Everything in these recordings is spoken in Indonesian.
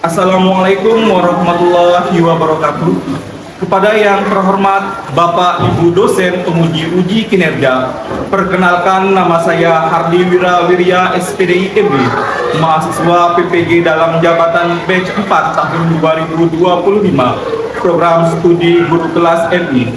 Assalamualaikum warahmatullahi wabarakatuh. Kepada yang terhormat Bapak Ibu dosen penguji uji kinerja, perkenalkan nama saya Hardi Wirawirya SPDI MB, mahasiswa PPG dalam jabatan batch 4 tahun 2025, program studi guru kelas MI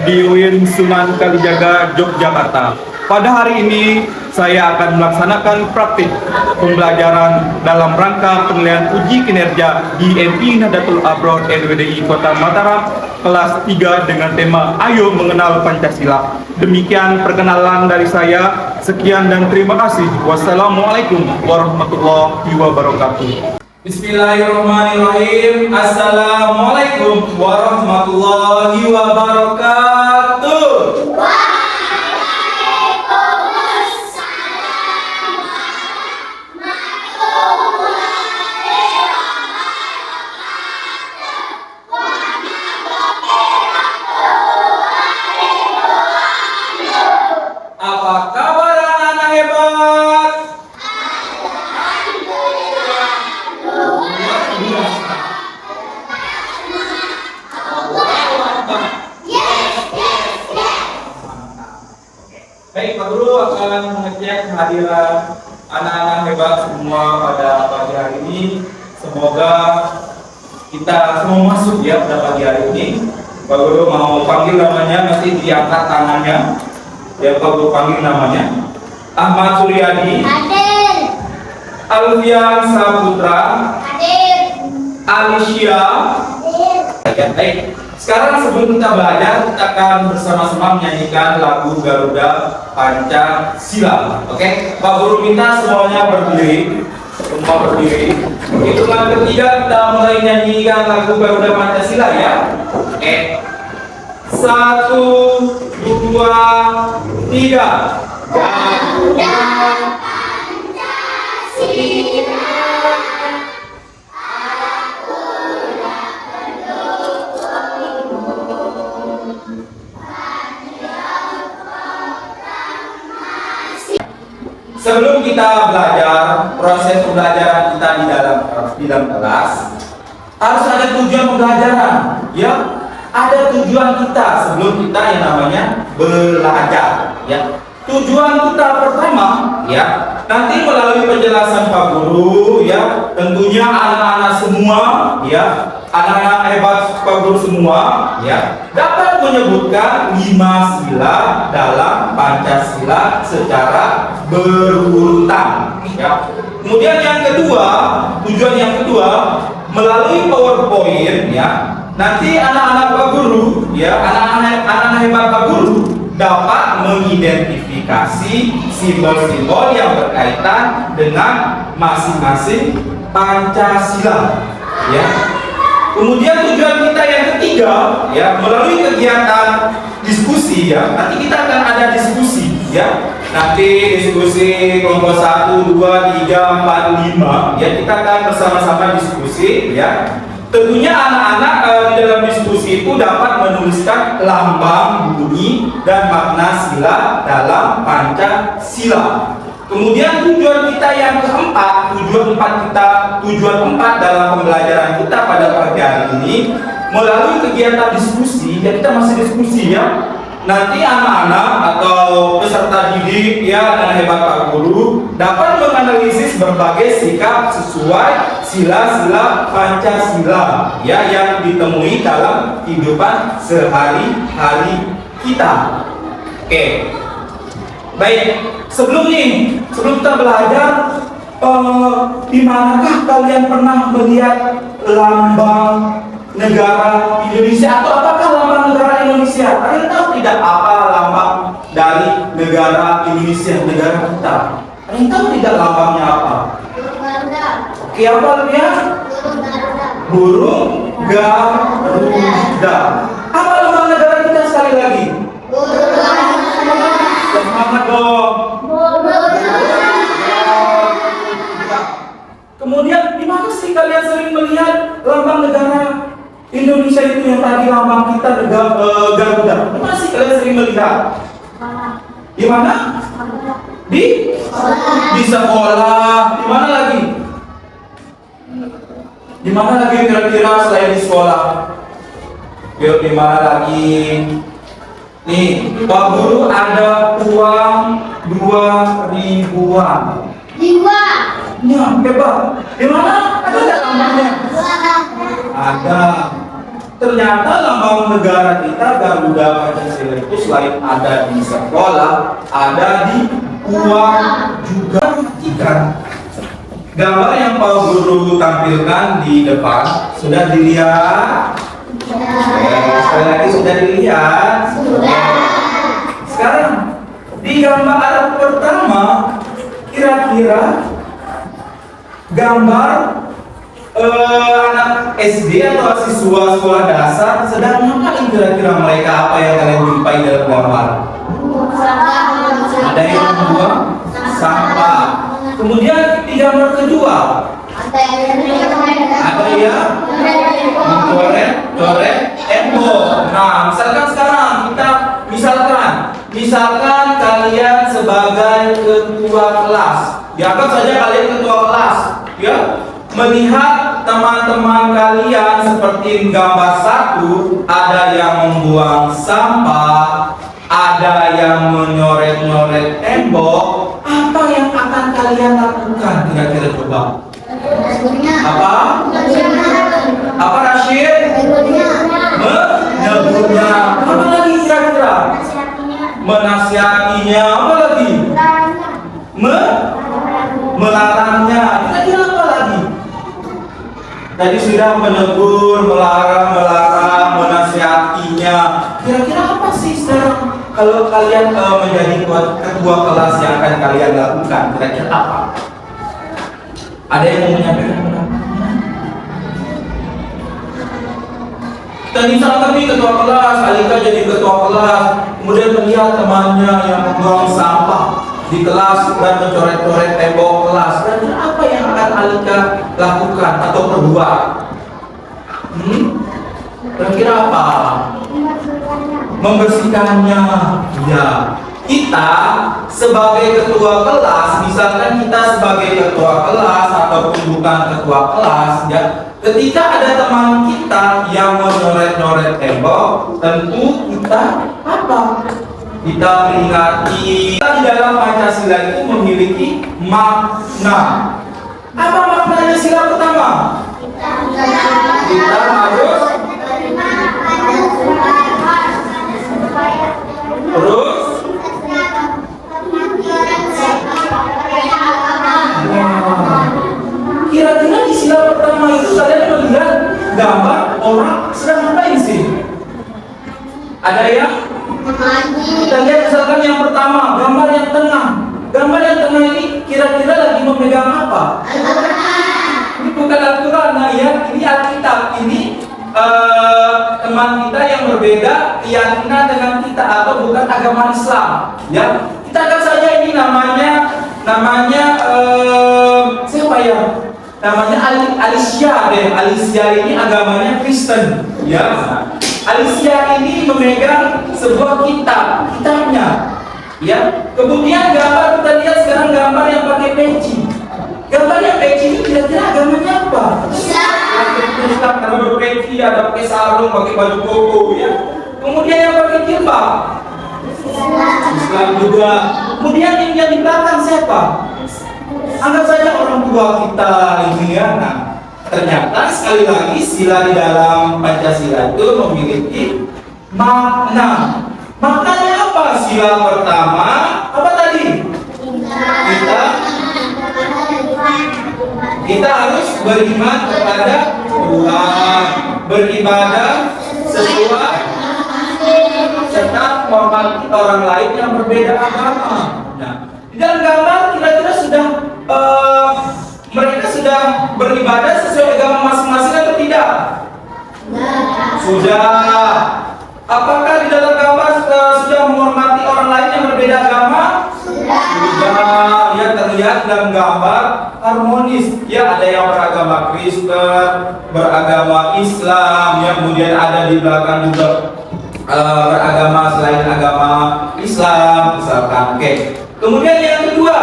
di UIN Sunan Kalijaga, Yogyakarta. Pada hari ini saya akan melaksanakan praktik pembelajaran dalam rangka penilaian uji kinerja di MI Nahdlatul Abrar NWDI Kota Mataram kelas 3 dengan tema Ayo Mengenal Pancasila. Demikian perkenalan dari saya. Sekian dan terima kasih. Wassalamualaikum warahmatullahi wabarakatuh. Bismillahirrahmanirrahim. Assalamualaikum warahmatullahi wabarakatuh. Apa kabar anak-anak hebat? Baik, Pak Guru akan mengecek kehadiran anak-anak hebat semua pada pagi hari ini. Semoga kita semua masuk ya pada pagi hari ini. Pak Guru mau panggil namanya, nanti diangkat tangannya. Ya, Pak Guru panggil namanya. Ahmad Suryadi. Hadir. Alfian Saputra. Hadir. Alicia. Hadir. Ya, baik. Sekarang sebelum kita belajar, kita akan bersama-sama menyanyikan lagu Garuda Pancasila. Oke, Pak Guru minta semuanya berdiri. Semua berdiri. Hitungan ketiga kita mulai nyanyikan lagu Garuda Pancasila ya. Oke. 1, 2, 3. Garuda Pancasila. Sebelum kita belajar, proses pembelajaran kita di dalam kelas harus ada tujuan pembelajaran, ya. Ada tujuan kita sebelum kita yang namanya belajar, ya. Tujuan kita pertama, ya, nanti melalui penjelasan Pak Guru, ya, tentunya anak-anak semua, ya, anak-anak hebat Pak Guru semua, ya, dapat menyebutkan 5 sila dalam Pancasila secara berurutan, ya. Kemudian yang kedua, tujuan yang kedua, melalui PowerPoint, ya, nanti anak-anak Pak Guru, ya, anak-anak hebat Pak Guru dapat mengidentifikasi simbol-simbol yang berkaitan dengan masing-masing Pancasila, ya. Kemudian tujuan kita yang ketiga, ya, melalui kegiatan diskusi, ya. Nanti kita akan ada diskusi, ya. Nanti diskusi kelompok 1, 2, 3, 4, 5, ya, kita akan bersama-sama diskusi, ya. Tentunya anak-anak di dalam diskusi itu dapat menuliskan lambang, bunyi, dan makna sila dalam Pancasila. Kemudian tujuan kita yang keempat, tujuan empat dalam pembelajaran kita pada pagi hari ini melalui kegiatan diskusi, ya, kita masih diskusi, ya. Nanti anak-anak atau peserta didik, ya, dan hebat Pak Guru dapat menganalisis berbagai sikap sesuai sila-sila Pancasila, ya, yang ditemui dalam kehidupan sehari-hari kita. Oke. Baik, sebelum kita belajar, di manakah kalian pernah melihat lambang negara Indonesia atau apakah lambang negara Indonesia? Kalian tahu tidak apa lambang dari negara Indonesia, negara kita? Kalian tahu tidak lambangnya apa? Burung Garuda. Oke, apa dia? Burung Garuda. Burung Garuda. Apa lambang negara kita sekali lagi? Burung Garuda. Semangat dong. Burung Garuda. Kemudian di mana sih kalian sering melihat lambang negara Indonesia itu yang tadi lambang kita Garuda? Di mana sih kalian sering melihat? Di mana? Di sekolah. Di mana lagi? mana lagi kira-kira selain di sekolah? Yuk, di mana lagi? Nih, Pak Guru ada uang 2.000-an. Jiwa. Nah, hebat. Di mana? Ada nggak lambangnya? Ada. Ternyata lambang negara kita Garuda Pancasila itu selain ada di sekolah, ada di uang juga. Perhatikan gambar yang Pak Guru tampilkan di depan sudah dilihat. Sekali lagi sudah dilihat. Sekarang di gambar pertama kira-kira gambar anak SD atau siswa sekolah dasar sedang ngapain kira-kira mereka, apa yang kalian jumpai dalam gambar? Ada yang membuang sampah. Kemudian di gambar kedua ada yang mencoret tembok. Nah, misalkan kalian sebagai ketua kelas, dianggap saja kalian ketua kelas, ya, melihat teman-teman kalian seperti gambar 1, ada yang membuang sampah, ada yang menyoret-nyoret tembok, apa yang akan kalian lakukan kira-kira coba? Apa? Apa Rashid? Menegurnya. Apa lagi kira-kira? Menasihatinya. Apa lagi? Melarangnya. Kira-kira apa lagi? Tadi sudah menegur, melarang, menasihatinya. Kira-kira apa sih sekarang? Kalau kalian menjadi ketua kelas yang akan kalian lakukan, kira-kira apa? Ada yang mau menyampaikan pendapatnya? Tadi misalkan nih ketua kelas, Alika jadi ketua kelas, kemudian melihat temannya yang membuang sampah di kelas dan mencoret-coret tembok kelas. Kira-kira apa yang akan Alika lakukan atau perbuat? Kira-kira apa? Membersihkannya. Ya, kita sebagai ketua kelas, misalkan kita sebagai ketua kelas ataupun bukan ketua kelas, ya, ketika ada teman kita yang menyoret-nyoret tembok, tentu kita apa? Kita peringati. Kita di dalam Pancasila itu memiliki makna. Apa maknanya sila pertama? Kita harus terus kira-kira di sila pertama itu kalian melihat gambar orang sedang ngapain sih? Ada yang kita lihat misalkan yang pertama, gambar yang tengah. Gambar yang tengah ini kira-kira lagi memegang apa? Ini bukan Al-Quran, nah ya, ini Alkitab. Ini teman kita yang berbeda keyakinan dengan kita atau bukan agama Islam. Ya, kita anggap saja ini namanya siapa ya? Namanya Alicia deh. Alicia ini agamanya Kristen. Ya, Alicia ini memegang sebuah kitabnya. Ya, kemudian gambar kita lihat sekarang gambar yang pakai peci. Gambar yang peci ini kira-kira agamanya apa? Islam, karena berpeci, ada pakai sarung, pakai baju koko, ya. Kemudian yang pakai jilbab, Islam juga. Kemudian yang di belakang siapa? Anggap saja orang tua kita ini, ya. Nah, ternyata sekali lagi sila di dalam Pancasila itu memiliki makna. Maknanya apa? Sila pertama apa tadi? Kita harus beriman kepada Tuhan, beribadah sesuai serta menghormati orang lain yang berbeda agama. Nah, di dalam gambar kira-kira sudah mereka sudah beribadah sesuai agama masing-masing atau tidak? Sudah. Apakah di dalam gambar sudah menghormati orang lain yang berbeda agama? Sudah. Ya, terlihat dalam gambar harmonis. Ya, ada yang beragama Kristen, beragama Islam, yang kemudian ada di belakang juga beragama selain agama Islam, misalkan. Oke. Kemudian yang kedua,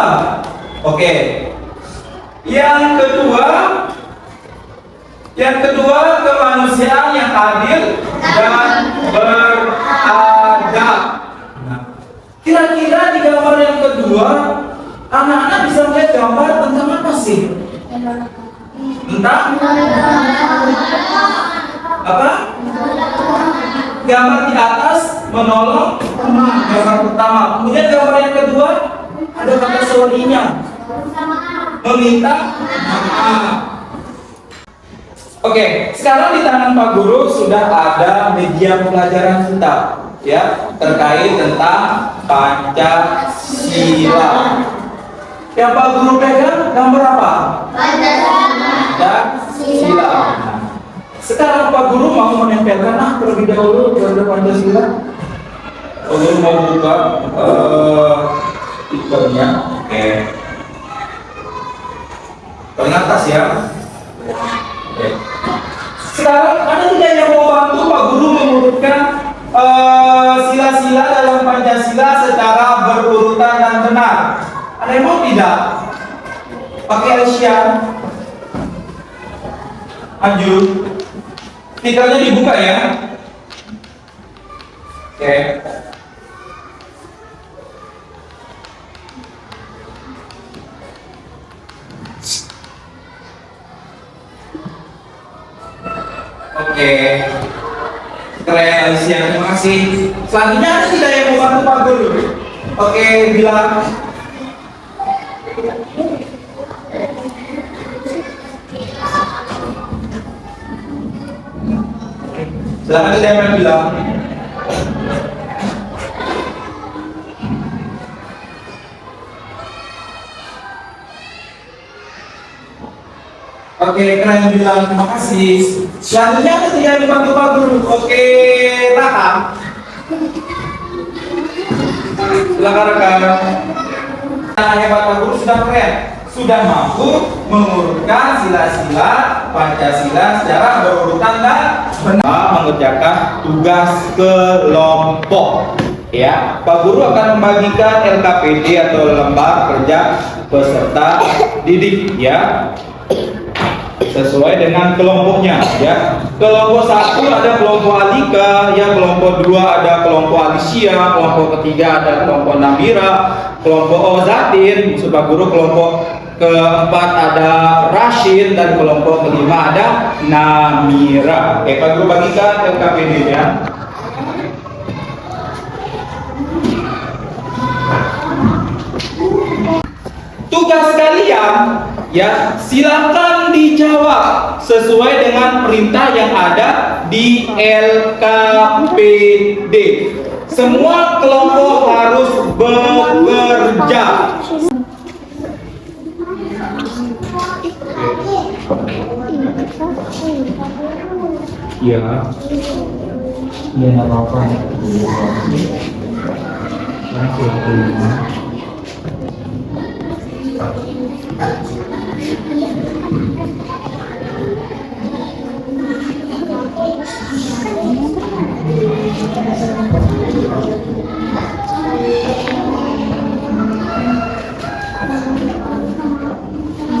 oke. Yang kedua, Yang kedua, kemanusiaan yang adil dan beradab. Nah, kira-kira di gambar yang kedua, anak-anak bisa melihat gambar tentang apa sih? Tentang apa? Gambar di atas menolong teman, gambar pertama. Kemudian gambar yang kedua ada kata sorry-nya, meminta maaf. Oke, sekarang di tangan Pak Guru sudah ada media pembelajaran kita, ya, terkait tentang Pancasila. Yang Pak Guru pegang gambar apa? Pancasila. Sekarang Pak Guru mau menempelkan terlebih dahulu gambar Pancasila. Pak Guru mau buka stikernya. Oke. Paling atas ya. Oke. Sekarang ada tidak yang mau bantu Pak Guru mengurutkan sila-sila dalam Pancasila secara berurutan dan benar? Ada yang mau tidak? Pakai Aisyah. Maju. Stikernya dibuka ya. Oke. Oke. Keren Alicia, terima kasih. Selanjutnya ada tidak yang mau bantu Pak Guru? Oke, bilang. Silakan saya yang bilang. Oke, kalian bilang terima kasih. Selanjutnya ada tidak yang dibantu Pak Guru? Oke, Raka. Silakan rekan. Nah, hebat Pak Guru sudah keren. Sudah mampu mengurutkan sila-sila Pancasila secara berurutan dan benar, mengerjakan tugas kelompok. Ya, Pak Guru akan membagikan LKPD atau lembar kerja peserta didik, ya, sesuai dengan kelompoknya, ya. Kelompok 1 ada kelompok Alika, ya. Kelompok 2 ada kelompok Alicia, kelompok ketiga ada kelompok Nabira, kelompok Ozatin, maksud Pak Guru. Kelompok keempat ada Rashid, dan kelompok kelima ada Namira. Oke, Pak Guru bagikan LKPD-nya. Tugas kalian, ya, silakan dijawab sesuai dengan perintah yang ada di LKPD. Semua kelompok harus bekerja. Ya, ya nggak apa-apa.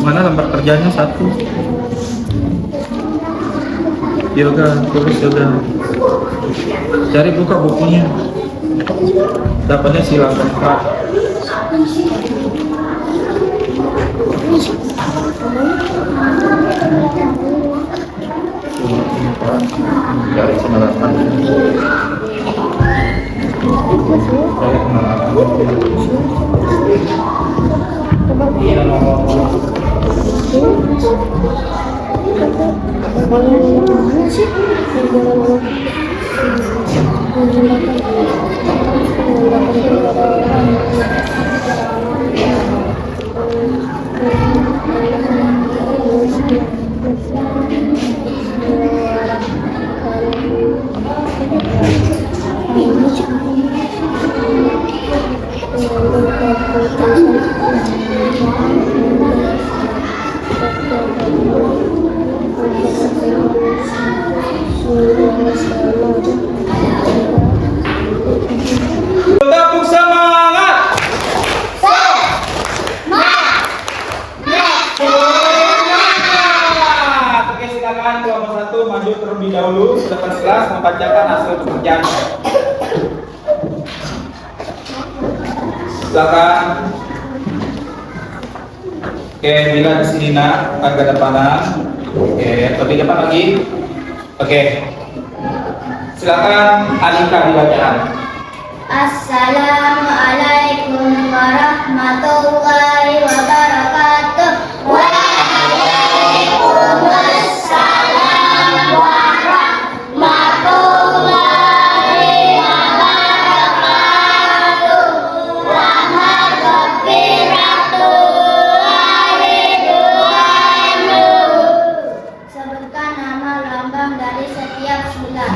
Mana lembar kerjanya satu? Yoga, tulis yoga. Cari buka bukunya. Dapatnya silakan Pak. Cari 98. Cari 98. Iya, nomor. Tepuk semangat. Semangat. Oke, silakan. kelas membacakan hasil pekerjaan. Silakan. Oke, bila di sini nak agak depanan. Oke, lebih depan lagi. Oke. Silakan Alika dibacaan. Assalamualaikum warahmatullahi wabarakatuh. Waalaikumsalam warahmatullahi wabarakatuh. Sebutkan nama lambang dari setiap sila.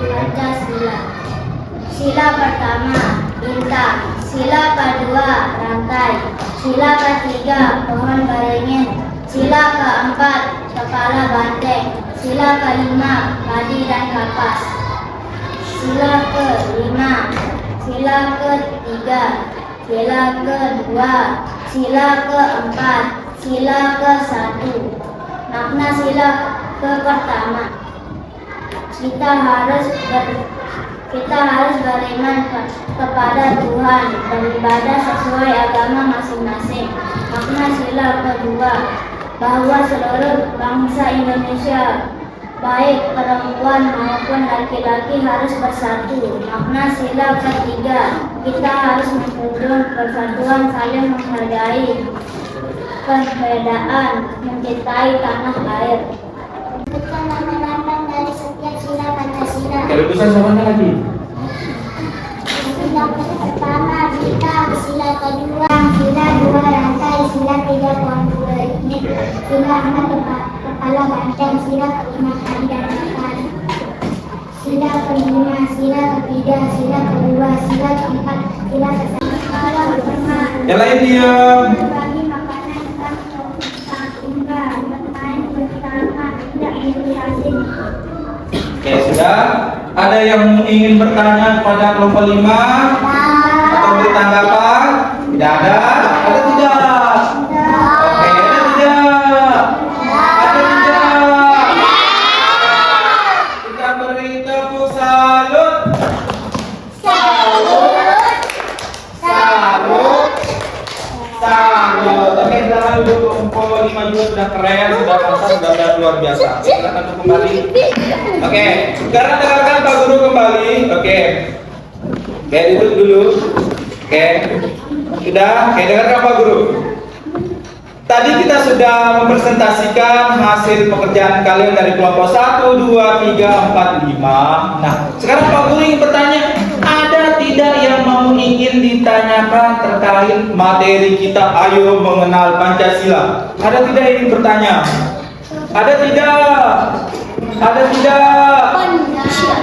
Pancasila. Sila pertama, bintang. Sila kedua, rantai. Sila ketiga, pohon beringin. Sila keempat, kepala banteng. Sila kelima, padi dan kapas. Sila kelima, sila ketiga, sila kedua, sila keempat, sila ke-1. Makna sila pertama, kita harus beriman kepada Tuhan, beribadah sesuai agama masing-masing. Makna sila kedua, bahwa seluruh bangsa Indonesia, baik perempuan maupun laki-laki, harus bersatu. Makna sila ketiga, kita harus menjunjung persatuan, saling menghargai perbedaan, mencintai tanah air. Sebutkan nama lambang dari setiap sila Pancasila. Kalau bisa sama lagi. Sila pertama, bintang. Sila kedua, sila dua, rantai. Sila tiga, pohon beringin. Sila empat, kepala banteng. Sila kelima, padi dan kapas. Sila kelima, sila ketiga, sila kedua, sila keempat, sila ke-1. Sila pertama, Yang lain diam. berbagi makanan tak tinggal, bermain bersama, tidak memiliki. Oke, sudah. Ada yang ingin bertanya kepada kelompok 5 atau beri tanggapan? Tidak ada. Ada tidak? Oke, ada tidak? Ada tidak? Kita beri tepuk salut. Salut. Salut. Oke, silakan duduk. Kelompok 5 juga sudah keren, sudah mantap, sudah luar biasa. Silakan duduk kembali. Oke, sekarang dengarkan Pak Guru kembali. Oke, duduk dulu. Oke, sudah. Oke, dengarkan Pak Guru. Tadi kita sudah mempresentasikan hasil pekerjaan kalian dari kelompok 1, 2, 3, 4, 5. Nah, sekarang Pak Guru ingin bertanya, ada tidak yang mau ingin ditanyakan terkait materi kita Ayo Mengenal Pancasila? Ada tidak yang ingin bertanya? Ada tidak? Ada tidak?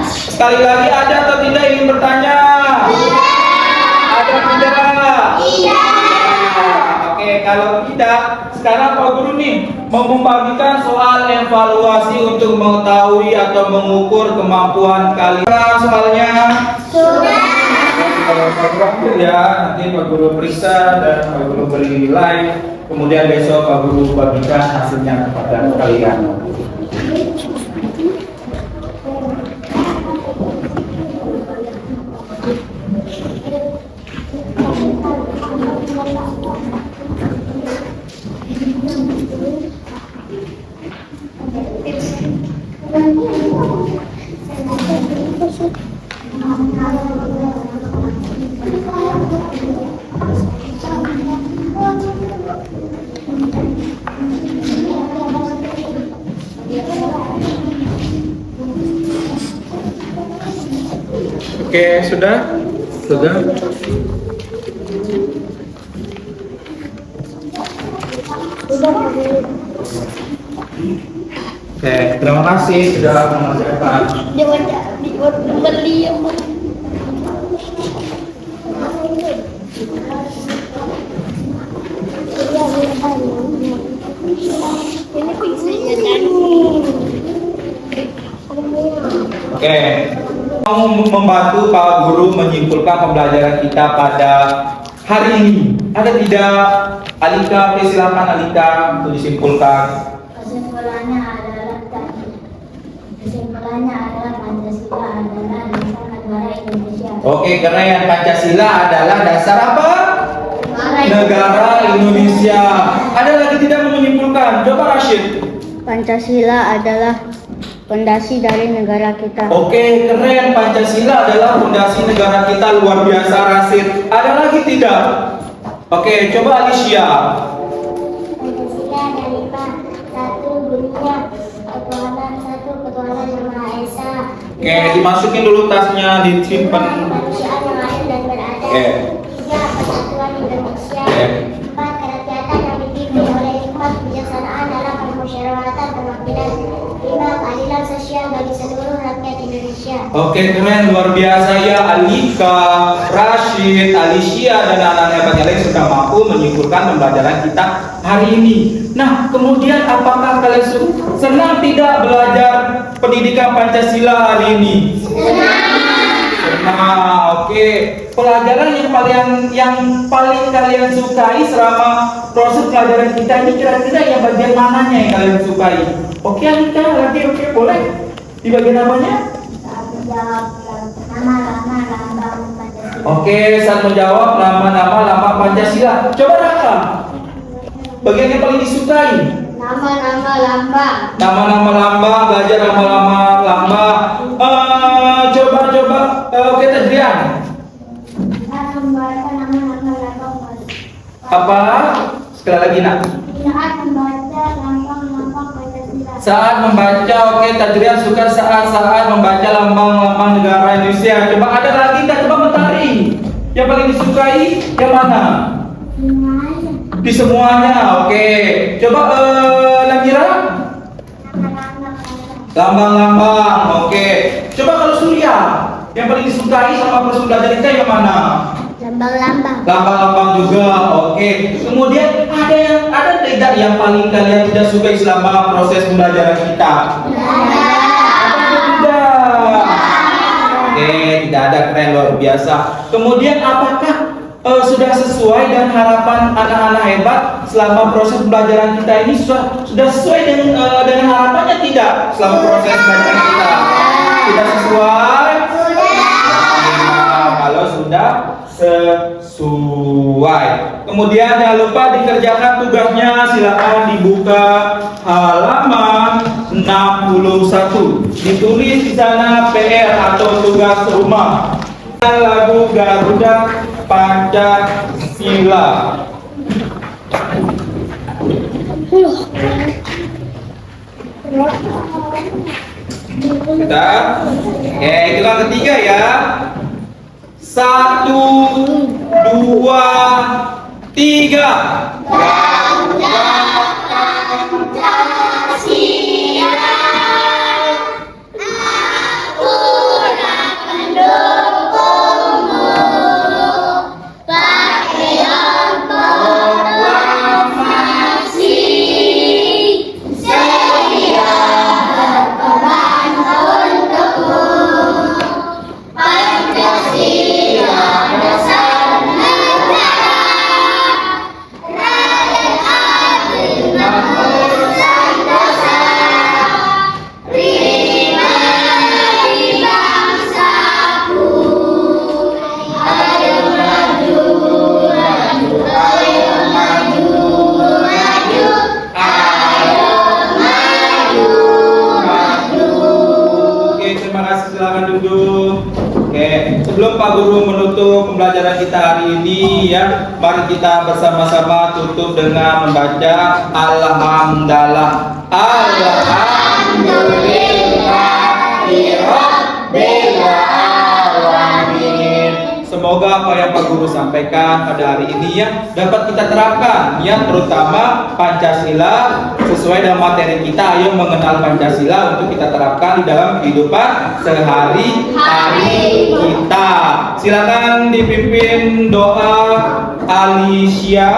Sekali lagi, ada atau tidak yang ingin bertanya? Ada tidak? Iya. Oke, kalau tidak, sekarang Pak Guru nih mau membagikan soal evaluasi untuk mengetahui atau mengukur kemampuan kalian. Soalnya Sudah. kalau Pak Guru ambil ya, nanti Pak Guru periksa dan Pak Guru beri nilai. Kemudian besok Pak Guru bagikan hasilnya kepada kalian. Oke, sudah? Sudah? Oke, terima kasih sudah mengerjakan. Oke, mau membantu Pak Guru menyimpulkan pembelajaran kita pada hari ini. Ada tidak? Alika, oke, silakan Alika untuk disimpulkan. Kesimpulannya adalah Pancasila Pancasila adalah dasar negara Indonesia. Oke, keren. Pancasila adalah dasar apa? Negara Indonesia. Ada lagi tidak mau menyimpulkan? Coba Rashid. Pancasila adalah fondasi dari negara kita. Oke, keren. Pancasila adalah fondasi negara kita. Luar biasa, Rashid. Ada lagi tidak? Oke, coba Alicia. Pancasila ada 5. 1. Bunyinya ketuhanan, 1. Ketuhanan yang Maha Esa. Oke, dimasukin dulu tasnya, disimpan. Kemanusiaan yang adil dan beradab. Oke. 3. Persatuan Indonesia. Oke. 4. Kerakyatan yang dipimpin oleh hikmat kebijaksanaan dalam permusyawaratan perwakilan. 5. Keadilan sosial bagi seluruh rakyat Indonesia. Oke, keren. Luar biasa ya Alika, Rashid, Alicia, dan anak-anak hebat yang lain sudah mampu menyimpulkan pembelajaran kita hari ini. Nah, kemudian apakah kalian senang tidak belajar pendidikan Pancasila hari ini? Senang. Oke. Pelajaran yang paling kalian sukai selama proses pelajaran kita ini kira-kira yang bagian mananya yang kalian sukai? Oke, Alika, lagi oke, boleh. Di bagian apanya? Saat menjawab nama-nama lambang Pancasila. Oke, saat menjawab nama-nama lambang Pancasila. Coba Raka. Bagian yang paling disukai? Nama-nama lambang. Nama-nama lambang, belajar nama-nama lambang. Coba. Oke, Tadrian. Saat membaca nama-nama lambang. Apa? Sekali lagi nak. Saat membaca lambang-lambang Pancasila. Saat membaca, oke, Tadrian suka saat membaca lambang-lambang negara Indonesia. Coba ada lagi nggak? Coba Mentari. Yang paling disukai yang mana? Semuanya. Di semuanya, oke. Coba Langira. Lambang-lambang, oke. Coba kalau Surya, yang paling disukai sama proses belajar kita yang mana? Lambang-lambang. Lambang-lambang juga, oke. Kemudian ada tidak yang paling kalian tidak sukai selama proses pembelajaran kita? Ada tidak? Oke, tidak ada, keren, luar biasa. Kemudian apakah sudah sesuai dengan harapan anak-anak hebat selama proses pembelajaran kita ini sudah sesuai dengan harapannya tidak selama proses pembelajaran kita? Sudah sesuai? Nah, kalau sudah sesuai. Kemudian jangan lupa dikerjakan tugasnya, silakan dibuka halaman 61. Ditulis di sana PR atau tugas rumah. Lagu Garuda Pancasila. Kita, itu yang ketiga ya. 1, 2, 3. Sebelum Pak Guru menutup pembelajaran kita hari ini ya, mari kita bersama-sama tutup dengan membaca Alhamdulillah. Alhamdulillahirabbil alamin. Semoga apa yang Pak Guru sampaikan pada hari ini ya dapat kita terapkan ya, terutama Pancasila sesuai dengan materi kita. Ayo mengenal Pancasila untuk kita terapkan di dalam kehidupan sehari-hari kita. Silakan dipimpin doa Alicia.